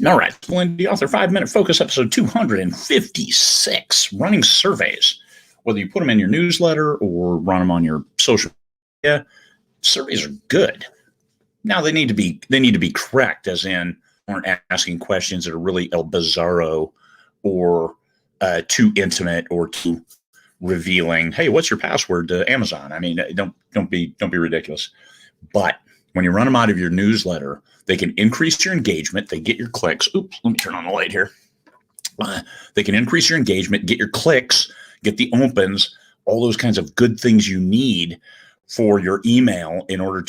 All right, the author 5-minute focus episode 256, running surveys. Whether you put them in your newsletter or run them on your social media, surveys are good. Now they need to be correct, as in aren't asking questions that are really el bizarro or too intimate or too revealing. Hey, what's your password to Amazon? I mean, don't be ridiculous. But when you run them out of your newsletter, they can increase your engagement. They get your clicks. Oops, let me turn on the light here. They can increase your engagement, get your clicks, get the opens, all those kinds of good things you need for your email in order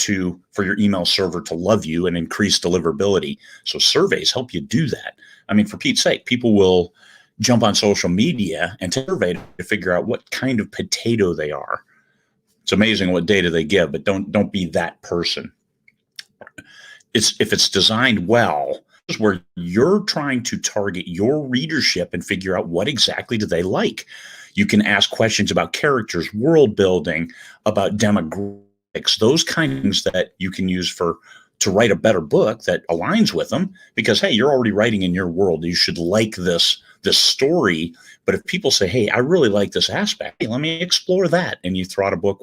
for your email server to love you and increase deliverability. So surveys help you do that. I mean, for Pete's sake, people will jump on social media and survey to figure out what kind of potato they are. It's amazing what data they give, but don't be that person. If it's designed well, this is where you're trying to target your readership and figure out what exactly do they like. You can ask questions about characters, world building, about demographics, those kinds of things that you can use to write a better book that aligns with them, because, hey, you're already writing in your world. You should like this story. But if people say, hey, I really like this aspect, hey, let me explore that. And you throw out a book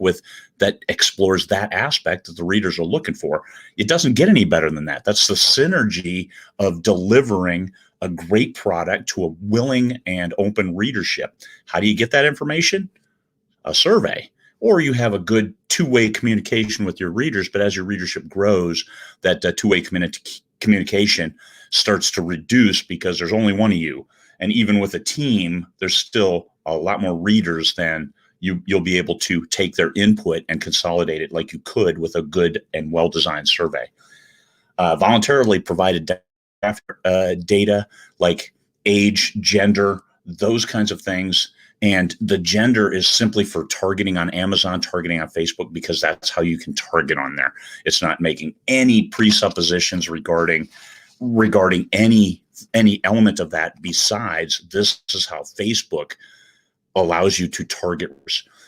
that explores that aspect that the readers are looking for. It doesn't get any better than that. That's the synergy of delivering a great product to a willing and open readership. How do you get that information? A survey. Or you have a good two-way communication with your readers, but as your readership grows, that two-way communication starts to reduce because there's only one of you. And even with a team, there's still a lot more readers than you'll be able to take their input and consolidate it like you could with a good and well-designed survey. Voluntarily provided data like age, gender, those kinds of things. And the gender is simply for targeting on Amazon, targeting on Facebook, because that's how you can target on there. It's not making any presuppositions regarding any element of that besides this is how Facebook allows you to target.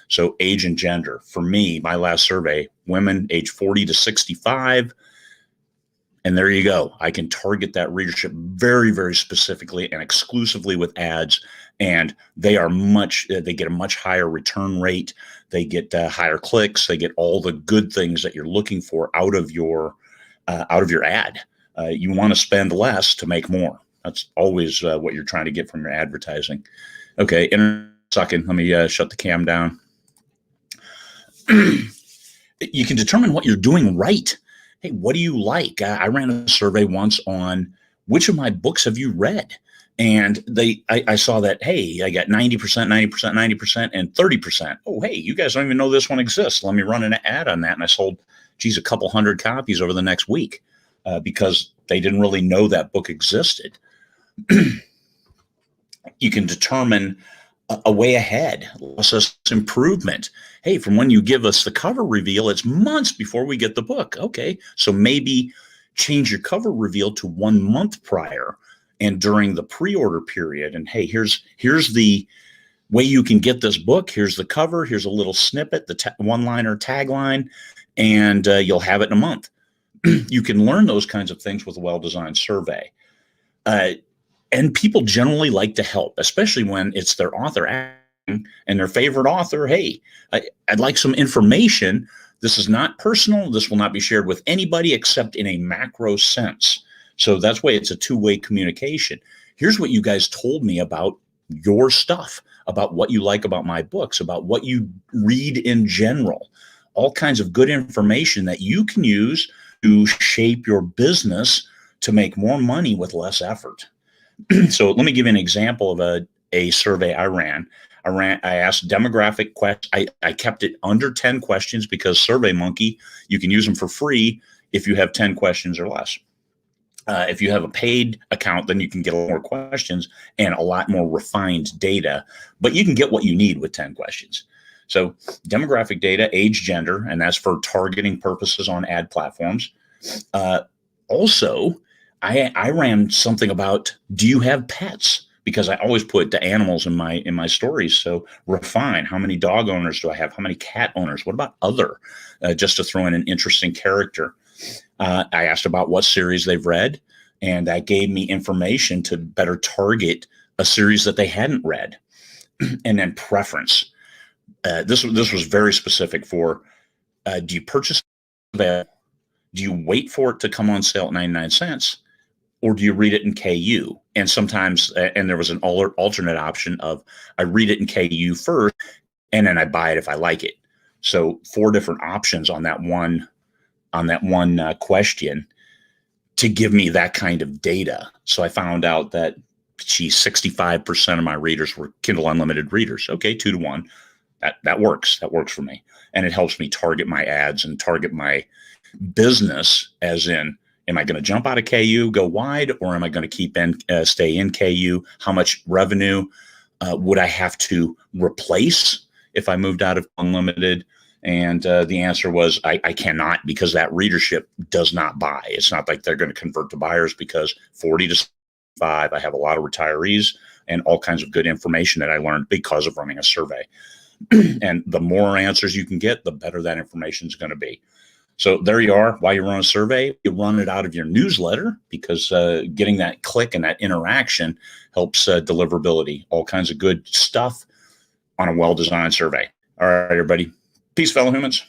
So age and gender. For me, my last survey, women age 40 to 65. And there you go. I can target that readership very, very specifically and exclusively with ads. And they get a much higher return rate. They get higher clicks. They get all the good things that you're looking for out of your ad. You want to spend less to make more. That's always what you're trying to get from your advertising. Okay, in a second, let me shut the cam down. You can determine what you're doing right. Hey, what do you like? I ran a survey once on which of my books have you read? And I saw that, hey, I got 90%, 90%, 90%, and 30%. Oh, hey, you guys don't even know this one exists. Let me run an ad on that. And I sold, a couple hundred copies over the next week because they didn't really know that book existed. You can determine a way ahead, process improvement. Hey, from when you give us the cover reveal, it's months before we get the book. Okay, so maybe change your cover reveal to 1 month prior and during the pre-order period. And hey, here's the way you can get this book. Here's the cover. Here's a little snippet, the one-liner tagline, and you'll have it in a month. You can learn those kinds of things with a well-designed survey. And people generally like to help, especially when it's their author and their favorite author. Hey, I'd like some information. This is not personal. This will not be shared with anybody except in a macro sense. So that's why it's a two-way communication. Here's what you guys told me about your stuff, about what you like about my books, about what you read in general, all kinds of good information that you can use to shape your business to make more money with less effort. So let me give you an example of a survey I ran. I asked demographic questions. I kept it under 10 questions because SurveyMonkey, you can use them for free if you have 10 questions or less. If you have a paid account, then you can get a lot more questions and a lot more refined data, but you can get what you need with 10 questions. So demographic data, age, gender, and that's for targeting purposes on ad platforms. Also, I ran something about, do you have pets? Because I always put the animals in my stories. So refine, how many dog owners do I have? How many cat owners? What about other? Just to throw in an interesting character. I asked about what series they've read. And that gave me information to better target a series that they hadn't read. And then preference. This was very specific for, do you purchase it? Do you wait for it to come on sale at 99 cents? Or do you read it in KU? And sometimes, and there was an alternate option of, I read it in KU first, and then I buy it if I like it. So 4 different options on that one question to give me that kind of data. So I found out that 65% of my readers were Kindle Unlimited readers. Okay, 2 to 1. That works. That works for me. And it helps me target my ads and target my business, as in, am I going to jump out of KU, go wide, or am I going to stay in KU? How much revenue would I have to replace if I moved out of Unlimited? And the answer was I cannot, because that readership does not buy. It's not like they're going to convert to buyers, because 40 to 65, I have a lot of retirees and all kinds of good information that I learned because of running a survey. And the more answers you can get, the better that information is going to be. So there you are. While you run a survey, you run it out of your newsletter, because getting that click and that interaction helps deliverability, all kinds of good stuff on a well-designed survey. All right, everybody. Peace, fellow humans.